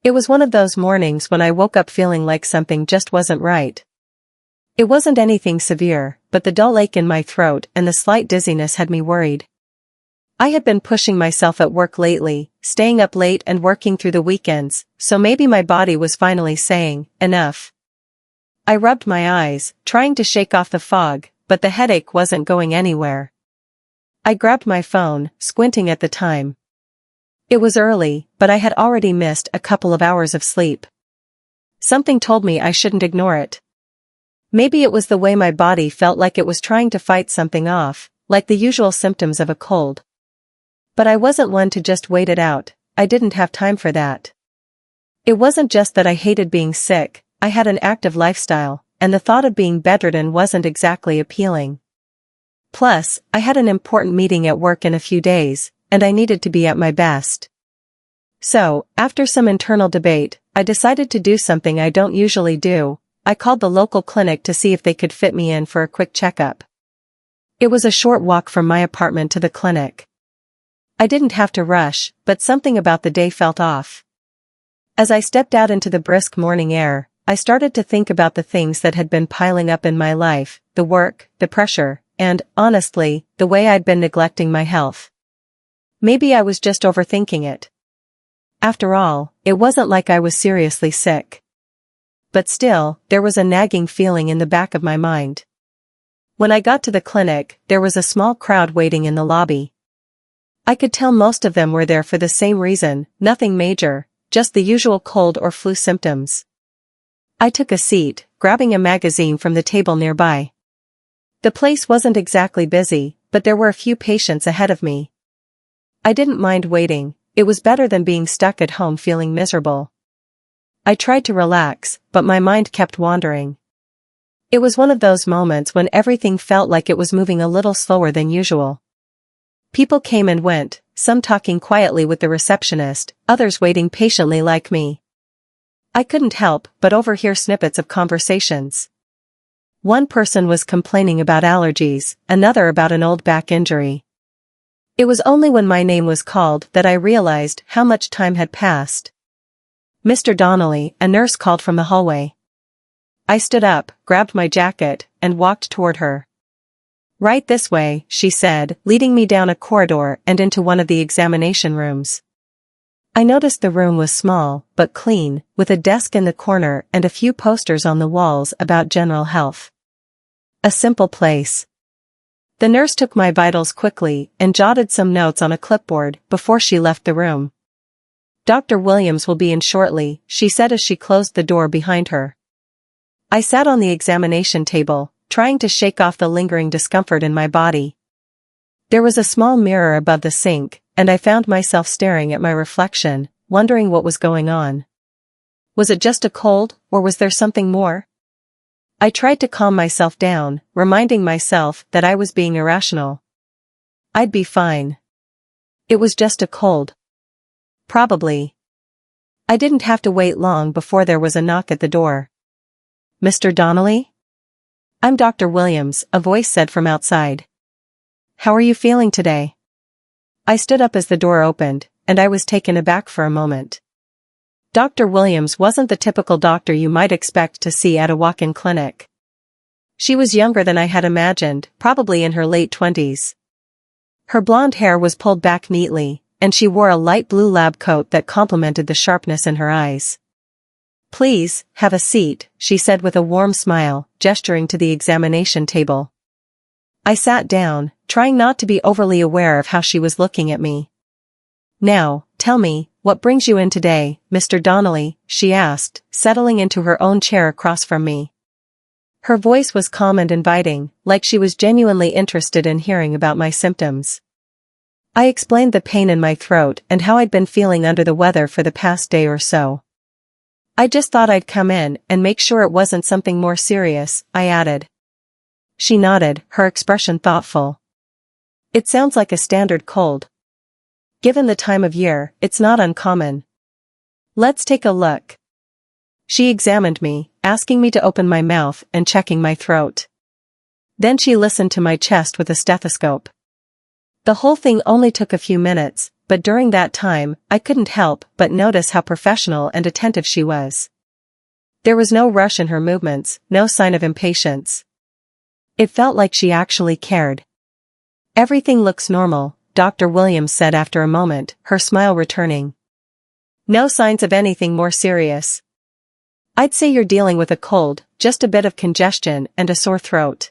It was one of those mornings when I woke up feeling like something just wasn't right. It wasn't anything severe, but the dull ache in my throat and the slight dizziness had me worried. I had been pushing myself at work lately, staying up late and working through the weekends, so maybe my body was finally saying, enough. I rubbed my eyes, trying to shake off the fog, but the headache wasn't going anywhere. I grabbed my phone, squinting at the time. It was early, but I had already missed a couple of hours of sleep. Something told me I shouldn't ignore it. Maybe it was the way my body felt like it was trying to fight something off, like the usual symptoms of a cold. But I wasn't one to just wait it out. I didn't have time for that. It wasn't just that I hated being sick, I had an active lifestyle, and the thought of being bedridden wasn't exactly appealing. Plus, I had an important meeting at work in a few days, and I needed to be at my best. So, after some internal debate, I decided to do something I don't usually do. I called the local clinic to see if they could fit me in for a quick checkup. It was a short walk from my apartment to the clinic. I didn't have to rush, but something about the day felt off. As I stepped out into the brisk morning air, I started to think about the things that had been piling up in my life, the work, the pressure, and, honestly, the way I'd been neglecting my health. Maybe I was just overthinking it. After all, it wasn't like I was seriously sick. But still, there was a nagging feeling in the back of my mind. When I got to the clinic, there was a small crowd waiting in the lobby. I could tell most of them were there for the same reason, nothing major, just the usual cold or flu symptoms. I took a seat, grabbing a magazine from the table nearby. The place wasn't exactly busy, but there were a few patients ahead of me. I didn't mind waiting, it was better than being stuck at home feeling miserable. I tried to relax, but my mind kept wandering. It was one of those moments when everything felt like it was moving a little slower than usual. People came and went, some talking quietly with the receptionist, others waiting patiently like me. I couldn't help but overhear snippets of conversations. One person was complaining about allergies, another about an old back injury. It was only when my name was called that I realized how much time had passed. "Mr. Donnelly," a nurse called from the hallway. I stood up, grabbed my jacket, and walked toward her. "Right this way," she said, leading me down a corridor and into one of the examination rooms. I noticed the room was small, but clean, with a desk in the corner and a few posters on the walls about general health. A simple place. The nurse took my vitals quickly and jotted some notes on a clipboard before she left the room. "Dr. Williams will be in shortly," she said as she closed the door behind her. I sat on the examination table, trying to shake off the lingering discomfort in my body. There was a small mirror above the sink, and I found myself staring at my reflection, wondering what was going on. Was it just a cold, or was there something more? I tried to calm myself down, reminding myself that I was being irrational. I'd be fine. It was just a cold. Probably. I didn't have to wait long before there was a knock at the door. "Mr. Donnelly?" "I'm Dr. Williams," a voice said from outside. "How are you feeling today?" I stood up as the door opened, and I was taken aback for a moment. Dr. Williams wasn't the typical doctor you might expect to see at a walk-in clinic. She was younger than I had imagined, probably in her late 20s. Her blonde hair was pulled back neatly, and she wore a light blue lab coat that complemented the sharpness in her eyes. "Please, have a seat," she said with a warm smile, gesturing to the examination table. I sat down, trying not to be overly aware of how she was looking at me. "Now, tell me, what brings you in today, Mr. Donnelly?" she asked, settling into her own chair across from me. Her voice was calm and inviting, like she was genuinely interested in hearing about my symptoms. I explained the pain in my throat and how I'd been feeling under the weather for the past day or so. "I just thought I'd come in and make sure it wasn't something more serious," I added. She nodded, her expression thoughtful. "It sounds like a standard cold. Given the time of year, it's not uncommon. Let's take a look." She examined me, asking me to open my mouth and checking my throat. Then she listened to my chest with a stethoscope. The whole thing only took a few minutes, but during that time, I couldn't help but notice how professional and attentive she was. There was no rush in her movements, no sign of impatience. It felt like she actually cared. "Everything looks normal," Dr. Williams said after a moment, her smile returning. "No signs of anything more serious. I'd say you're dealing with a cold, just a bit of congestion and a sore throat.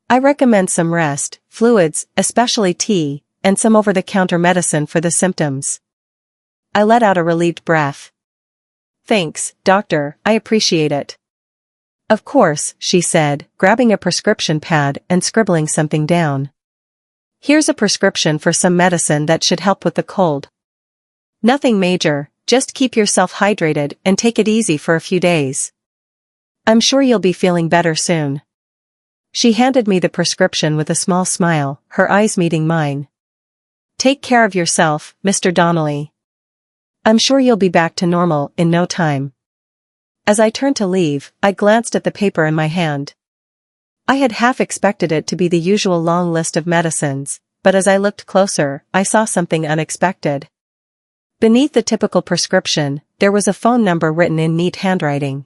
I recommend some rest, fluids, especially tea, and some over-the-counter medicine for the symptoms." I let out a relieved breath. "Thanks, doctor, I appreciate it." "Of course," she said, grabbing a prescription pad and scribbling something down. "Here's a prescription for some medicine that should help with the cold. Nothing major, just keep yourself hydrated and take it easy for a few days. I'm sure you'll be feeling better soon." She handed me the prescription with a small smile, her eyes meeting mine. "Take care of yourself, Mr. Donnelly. I'm sure you'll be back to normal in no time." As I turned to leave, I glanced at the paper in my hand. I had half expected it to be the usual long list of medicines, but as I looked closer, I saw something unexpected. Beneath the typical prescription, there was a phone number written in neat handwriting.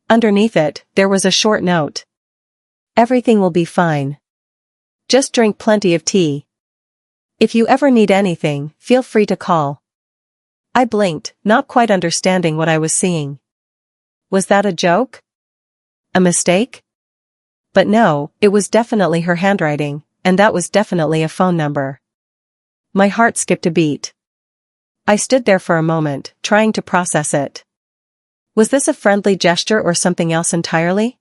Underneath it, there was a short note. "Everything will be fine. Just drink plenty of tea. If you ever need anything, feel free to call." I blinked, not quite understanding what I was seeing. Was that a joke? A mistake? But no, it was definitely her handwriting, and that was definitely a phone number. My heart skipped a beat. I stood there for a moment, trying to process it. Was this a friendly gesture or something else entirely?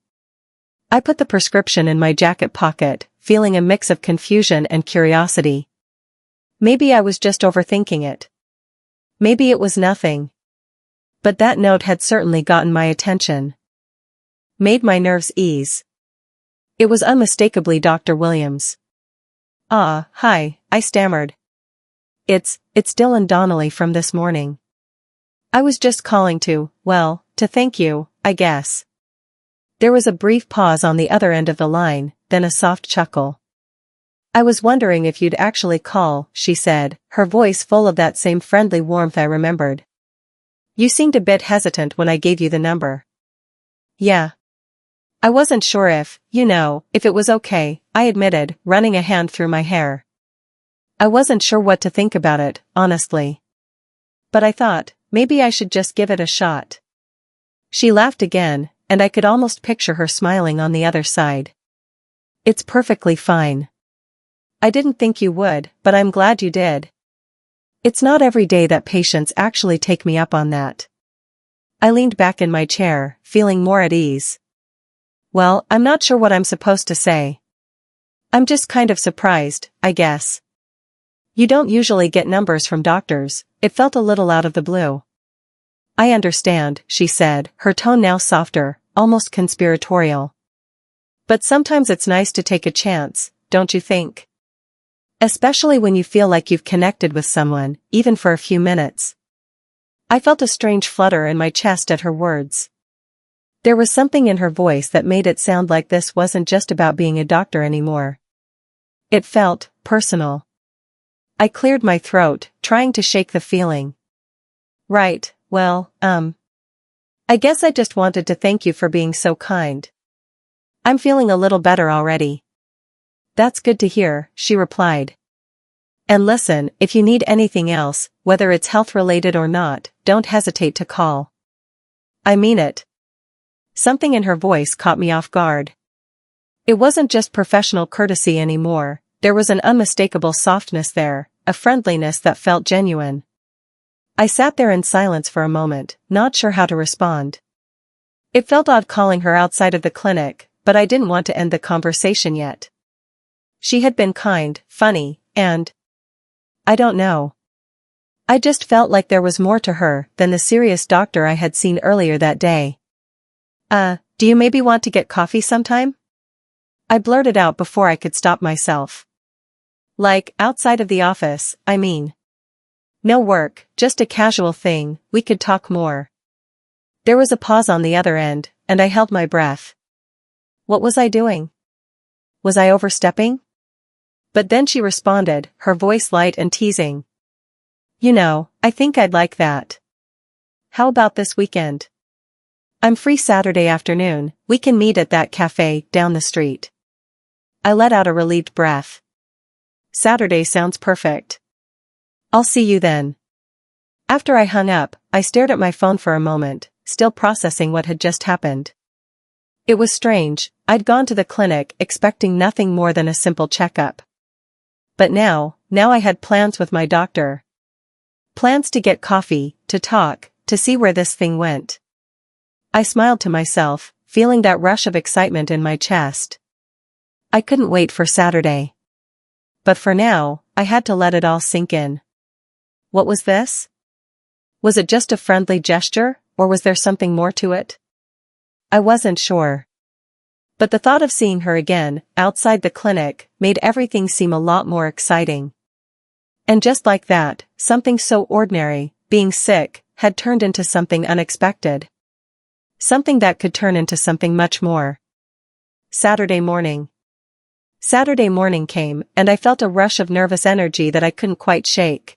I put the prescription in my jacket pocket, feeling a mix of confusion and curiosity. Maybe I was just overthinking it. Maybe it was nothing. But that note had certainly gotten my attention. Made my nerves ease. It was unmistakably Dr. Williams. "Ah, hi," I stammered. It's Dylan Donnelly from this morning. I was just calling to thank you, I guess." There was a brief pause on the other end of the line, then a soft chuckle. "I was wondering if you'd actually call," she said, her voice full of that same friendly warmth I remembered. "You seemed a bit hesitant when I gave you the number." "Yeah. I wasn't sure if it was okay," I admitted, running a hand through my hair. I wasn't sure what to think about it, honestly. But I thought, maybe I should just give it a shot. She laughed again, and I could almost picture her smiling on the other side. "It's perfectly fine. I didn't think you would, but I'm glad you did. It's not every day that patients actually take me up on that." I leaned back in my chair, feeling more at ease. "Well, I'm not sure what I'm supposed to say. I'm just kind of surprised, I guess. You don't usually get numbers from doctors." It felt a little out of the blue. "I understand," she said, her tone now softer, almost conspiratorial. "But sometimes it's nice to take a chance, don't you think? Especially when you feel like you've connected with someone, even for a few minutes." I felt a strange flutter in my chest at her words. There was something in her voice that made it sound like this wasn't just about being a doctor anymore. It felt personal. I cleared my throat, trying to shake the feeling. "Right, I guess I just wanted to thank you for being so kind. I'm feeling a little better already." "That's good to hear," she replied. "And listen, if you need anything else, whether it's health-related or not, don't hesitate to call." "I mean it." Something in her voice caught me off guard. It wasn't just professional courtesy anymore, there was an unmistakable softness there, a friendliness that felt genuine. I sat there in silence for a moment, not sure how to respond. It felt odd calling her outside of the clinic, but I didn't want to end the conversation yet. She had been kind, funny, and I don't know. I just felt like there was more to her than the serious doctor I had seen earlier that day. Do you maybe want to get coffee sometime?" I blurted out before I could stop myself. "Like, outside of the office, I mean. No work, just a casual thing, we could talk more." There was a pause on the other end, and I held my breath. What was I doing? Was I overstepping? But then she responded, her voice light and teasing. I think I'd like that. How about this weekend? I'm free Saturday afternoon, we can meet at that cafe down the street. I let out a relieved breath. Saturday sounds perfect. I'll see you then. After I hung up, I stared at my phone for a moment, still processing what had just happened. It was strange, I'd gone to the clinic expecting nothing more than a simple checkup. But now I had plans with my doctor. Plans to get coffee, to talk, to see where this thing went. I smiled to myself, feeling that rush of excitement in my chest. I couldn't wait for Saturday. But for now, I had to let it all sink in. What was this? Was it just a friendly gesture, or was there something more to it? I wasn't sure. But the thought of seeing her again, outside the clinic, made everything seem a lot more exciting. And just like that, something so ordinary, being sick, had turned into something unexpected. Something that could turn into something much more. Saturday morning. Saturday morning came, and I felt a rush of nervous energy that I couldn't quite shake.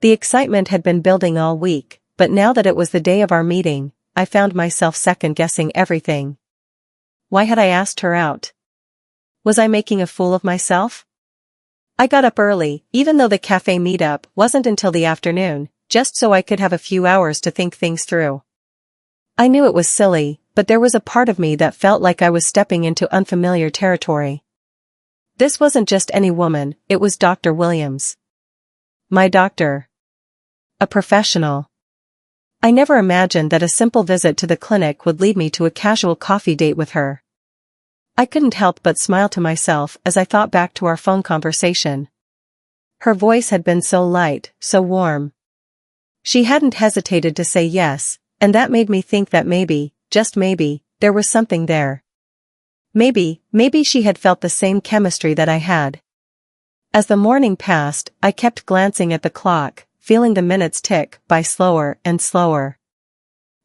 The excitement had been building all week, but now that it was the day of our meeting, I found myself second-guessing everything. Why had I asked her out? Was I making a fool of myself? I got up early, even though the cafe meetup wasn't until the afternoon, just so I could have a few hours to think things through. I knew it was silly, but there was a part of me that felt like I was stepping into unfamiliar territory. This wasn't just any woman, it was Dr. Williams. My doctor. A professional. I never imagined that a simple visit to the clinic would lead me to a casual coffee date with her. I couldn't help but smile to myself as I thought back to our phone conversation. Her voice had been so light, so warm. She hadn't hesitated to say yes, and that made me think that maybe, just maybe, there was something there. Maybe she had felt the same chemistry that I had. As the morning passed, I kept glancing at the clock, feeling the minutes tick by slower and slower.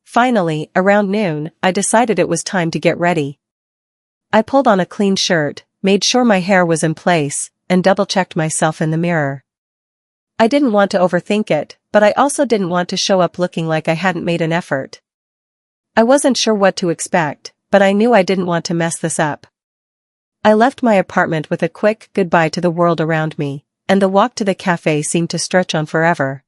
Finally, around noon, I decided it was time to get ready. I pulled on a clean shirt, made sure my hair was in place, and double-checked myself in the mirror. I didn't want to overthink it, but I also didn't want to show up looking like I hadn't made an effort. I wasn't sure what to expect, but I knew I didn't want to mess this up. I left my apartment with a quick goodbye to the world around me, and the walk to the cafe seemed to stretch on forever.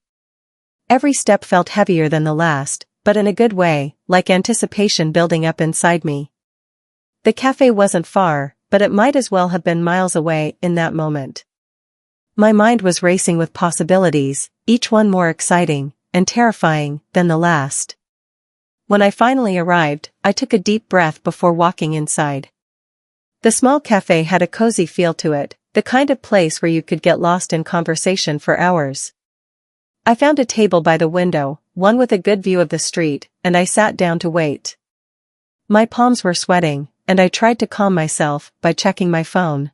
Every step felt heavier than the last, but in a good way, like anticipation building up inside me. The cafe wasn't far, but it might as well have been miles away in that moment. My mind was racing with possibilities, each one more exciting and terrifying than the last. When I finally arrived, I took a deep breath before walking inside. The small cafe had a cozy feel to it, the kind of place where you could get lost in conversation for hours. I found a table by the window, one with a good view of the street, and I sat down to wait. My palms were sweating, and I tried to calm myself by checking my phone.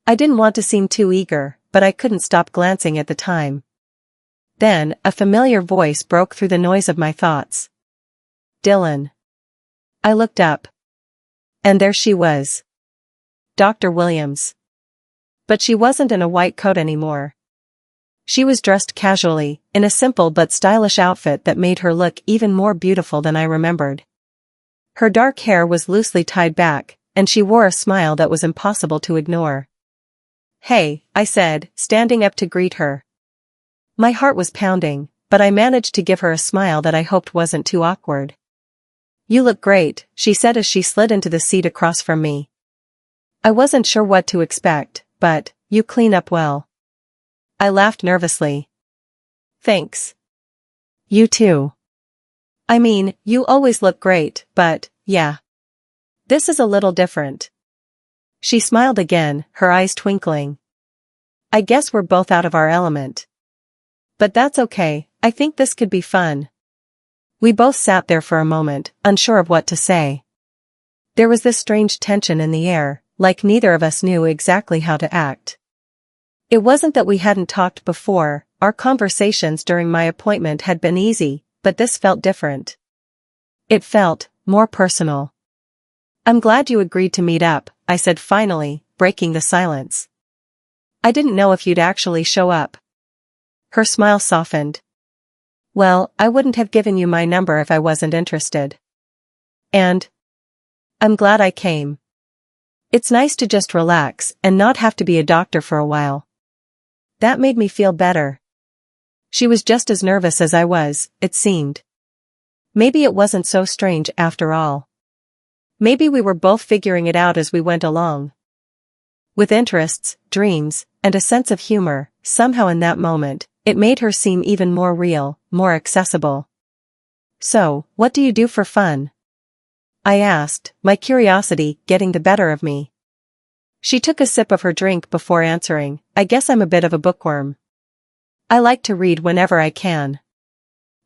I didn't want to seem too eager, but I couldn't stop glancing at the time. Then, a familiar voice broke through the noise of my thoughts. Dylan. I looked up. And there she was. Dr. Williams. But she wasn't in a white coat anymore. She was dressed casually, in a simple but stylish outfit that made her look even more beautiful than I remembered. Her dark hair was loosely tied back, and she wore a smile that was impossible to ignore. "Hey," I said, standing up to greet her. My heart was pounding, but I managed to give her a smile that I hoped wasn't too awkward. "You look great," she said as she slid into the seat across from me. I wasn't sure what to expect, but, "You clean up well." I laughed nervously. "Thanks. You too. I mean, you always look great, but, yeah. This is a little different." She smiled again, her eyes twinkling. "I guess we're both out of our element. But that's okay, I think this could be fun." We both sat there for a moment, unsure of what to say. There was this strange tension in the air, like neither of us knew exactly how to act. It wasn't that we hadn't talked before, our conversations during my appointment had been easy, but this felt different. It felt more personal. "I'm glad you agreed to meet up," I said finally, breaking the silence. "I didn't know if you'd actually show up." Her smile softened. Well, I wouldn't have given you my number if I wasn't interested. And I'm glad I came. It's nice to just relax and not have to be a doctor for a while. That made me feel better. She was just as nervous as I was, it seemed. Maybe it wasn't so strange after all. Maybe we were both figuring it out as we went along. With interests, dreams, and a sense of humor, somehow in that moment, it made her seem even more real, more accessible. So, what do you do for fun? I asked, my curiosity getting the better of me. She took a sip of her drink before answering, I guess I'm a bit of a bookworm. I like to read whenever I can.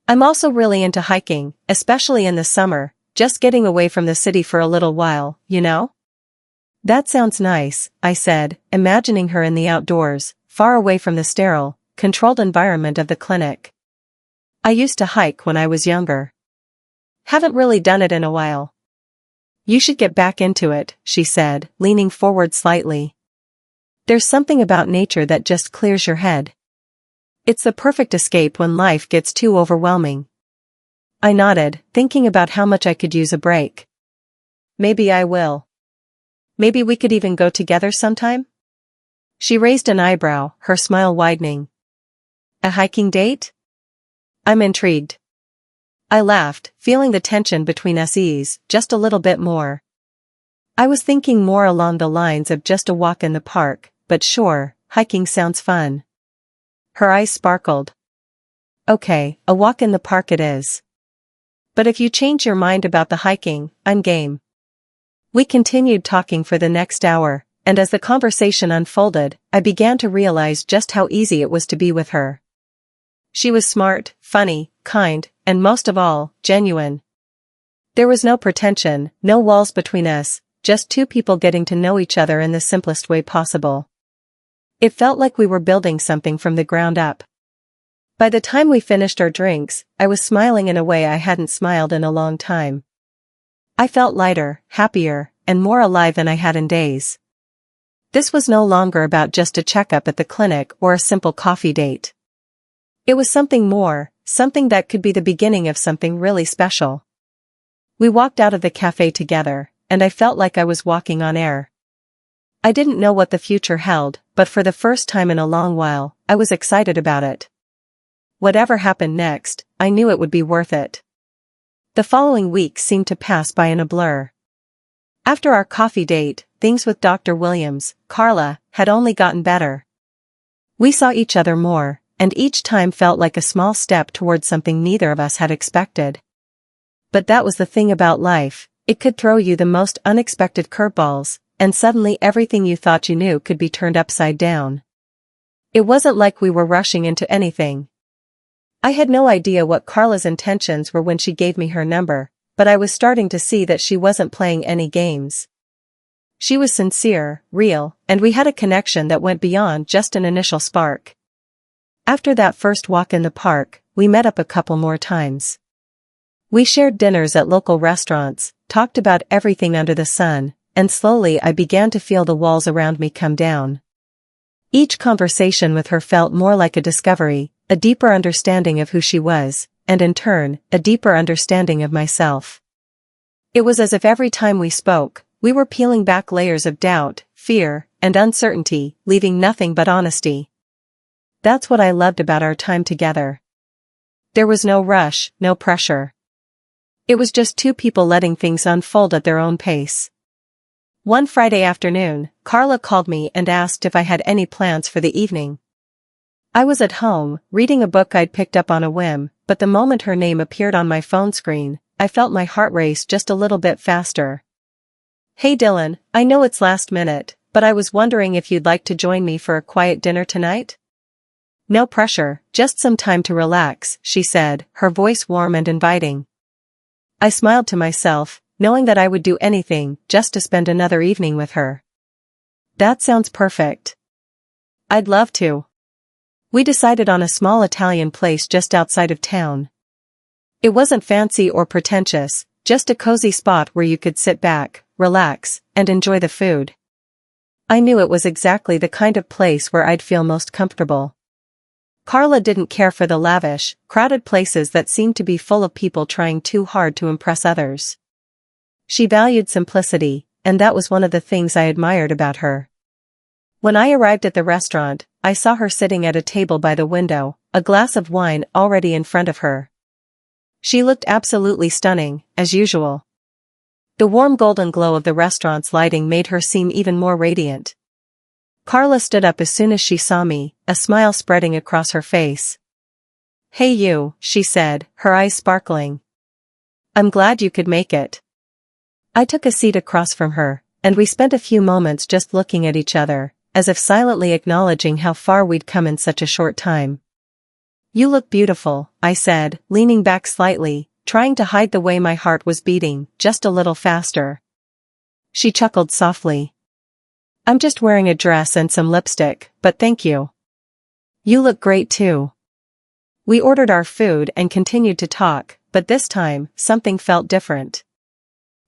I'm also really into hiking, especially in the summer, just getting away from the city for a little while, you know? That sounds nice, I said, imagining her in the outdoors, far away from the sterile, controlled environment of the clinic. I used to hike when I was younger. Haven't really done it in a while. You should get back into it, she said, leaning forward slightly. There's something about nature that just clears your head. It's the perfect escape when life gets too overwhelming. I nodded, thinking about how much I could use a break. Maybe I will. Maybe we could even go together sometime? She raised an eyebrow, her smile widening. A hiking date? I'm intrigued. I laughed, feeling the tension between us ease just a little bit more. I was thinking more along the lines of just a walk in the park, but sure, hiking sounds fun. Her eyes sparkled. Okay, a walk in the park it is. But if you change your mind about the hiking, I'm game. We continued talking for the next hour, and as the conversation unfolded, I began to realize just how easy it was to be with her. She was smart, funny, kind, and most of all, genuine. There was no pretension, no walls between us, just two people getting to know each other in the simplest way possible. It felt like we were building something from the ground up. By the time we finished our drinks, I was smiling in a way I hadn't smiled in a long time. I felt lighter, happier, and more alive than I had in days. This was no longer about just a checkup at the clinic or a simple coffee date. It was something more, something that could be the beginning of something really special. We walked out of the cafe together, and I felt like I was walking on air. I didn't know what the future held, but for the first time in a long while, I was excited about it. Whatever happened next, I knew it would be worth it. The following weeks seemed to pass by in a blur. After our coffee date, things with Dr. Williams, Carla, had only gotten better. We saw each other more, and each time felt like a small step towards something neither of us had expected. But that was the thing about life, it could throw you the most unexpected curveballs, and suddenly everything you thought you knew could be turned upside down. It wasn't like we were rushing into anything. I had no idea what Carla's intentions were when she gave me her number, but I was starting to see that she wasn't playing any games. She was sincere, real, and we had a connection that went beyond just an initial spark. After that first walk in the park, we met up a couple more times. We shared dinners at local restaurants, talked about everything under the sun, and slowly I began to feel the walls around me come down. Each conversation with her felt more like a discovery, a deeper understanding of who she was, and in turn, a deeper understanding of myself. It was as if every time we spoke, we were peeling back layers of doubt, fear, and uncertainty, leaving nothing but honesty. That's what I loved about our time together. There was no rush, no pressure. It was just two people letting things unfold at their own pace. One Friday afternoon, Carla called me and asked if I had any plans for the evening. I was at home, reading a book I'd picked up on a whim, but the moment her name appeared on my phone screen, I felt my heart race just a little bit faster. Hey Dylan, I know it's last minute, but I was wondering if you'd like to join me for a quiet dinner tonight? No pressure, just some time to relax, she said, her voice warm and inviting. I smiled to myself, knowing that I would do anything just to spend another evening with her. That sounds perfect. I'd love to. We decided on a small Italian place just outside of town. It wasn't fancy or pretentious, just a cozy spot where you could sit back, relax, and enjoy the food. I knew it was exactly the kind of place where I'd feel most comfortable. Carla didn't care for the lavish, crowded places that seemed to be full of people trying too hard to impress others. She valued simplicity, and that was one of the things I admired about her. When I arrived at the restaurant, I saw her sitting at a table by the window, a glass of wine already in front of her. She looked absolutely stunning, as usual. The warm golden glow of the restaurant's lighting made her seem even more radiant. Carla stood up as soon as she saw me, a smile spreading across her face. "Hey you," she said, her eyes sparkling. "I'm glad you could make it." I took a seat across from her, and we spent a few moments just looking at each other, as if silently acknowledging how far we'd come in such a short time. "You look beautiful," I said, leaning back slightly, trying to hide the way my heart was beating, just a little faster. She chuckled softly. "I'm just wearing a dress and some lipstick, but thank you. You look great too." We ordered our food and continued to talk, but this time, something felt different.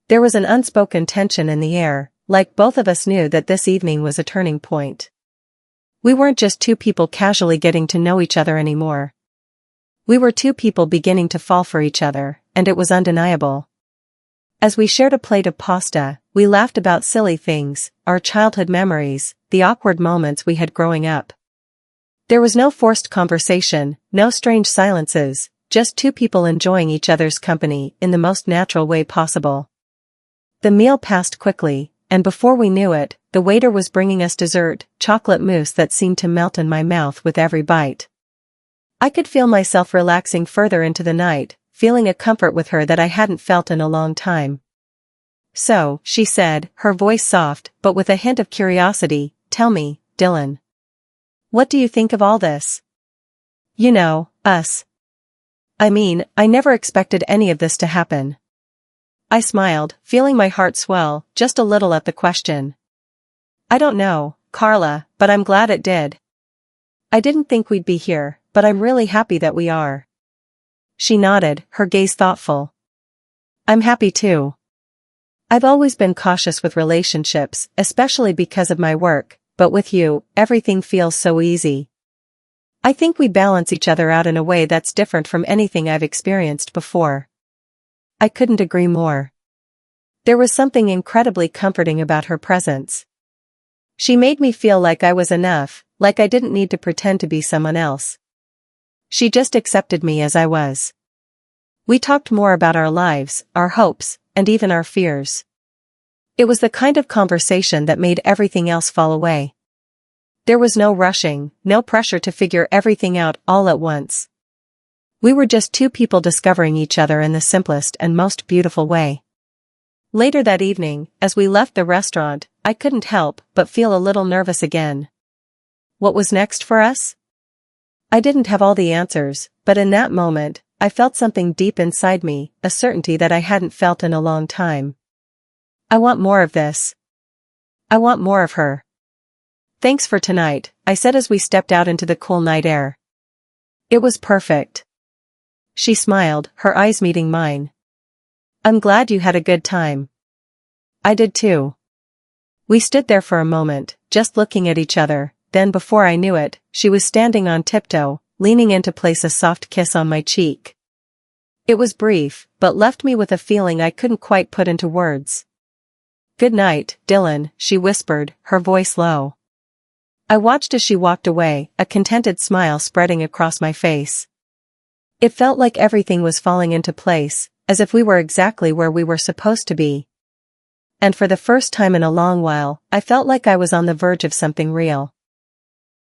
There was an unspoken tension in the air, like both of us knew that this evening was a turning point. We weren't just two people casually getting to know each other anymore. We were two people beginning to fall for each other, and it was undeniable. As we shared a plate of pasta, we laughed about silly things, our childhood memories, the awkward moments we had growing up. There was no forced conversation, no strange silences, just two people enjoying each other's company in the most natural way possible. The meal passed quickly, and before we knew it, the waiter was bringing us dessert, chocolate mousse that seemed to melt in my mouth with every bite. I could feel myself relaxing further into the night, feeling a comfort with her that I hadn't felt in a long time. "So," she said, her voice soft, but with a hint of curiosity, "tell me, Dylan. What do you think of all this? You know, us. I mean, I never expected any of this to happen." I smiled, feeling my heart swell, just a little at the question. "I don't know, Carla, but I'm glad it did. I didn't think we'd be here, but I'm really happy that we are." She nodded, her gaze thoughtful. "I'm happy too. I've always been cautious with relationships, especially because of my work, but with you, everything feels so easy. I think we balance each other out in a way that's different from anything I've experienced before." I couldn't agree more. There was something incredibly comforting about her presence. She made me feel like I was enough, like I didn't need to pretend to be someone else. She just accepted me as I was. We talked more about our lives, our hopes, and even our fears. It was the kind of conversation that made everything else fall away. There was no rushing, no pressure to figure everything out all at once. We were just two people discovering each other in the simplest and most beautiful way. Later that evening, as we left the restaurant, I couldn't help but feel a little nervous again. What was next for us? I didn't have all the answers, but in that moment, I felt something deep inside me, a certainty that I hadn't felt in a long time. I want more of this. I want more of her. "Thanks for tonight," I said as we stepped out into the cool night air. "It was perfect." She smiled, her eyes meeting mine. "I'm glad you had a good time." I did too. We stood there for a moment, just looking at each other, then before I knew it, she was standing on tiptoe, leaning in to place a soft kiss on my cheek. It was brief, but left me with a feeling I couldn't quite put into words. "Good night, Dylan," she whispered, her voice low. I watched as she walked away, a contented smile spreading across my face. It felt like everything was falling into place, as if we were exactly where we were supposed to be. And for the first time in a long while, I felt like I was on the verge of something real.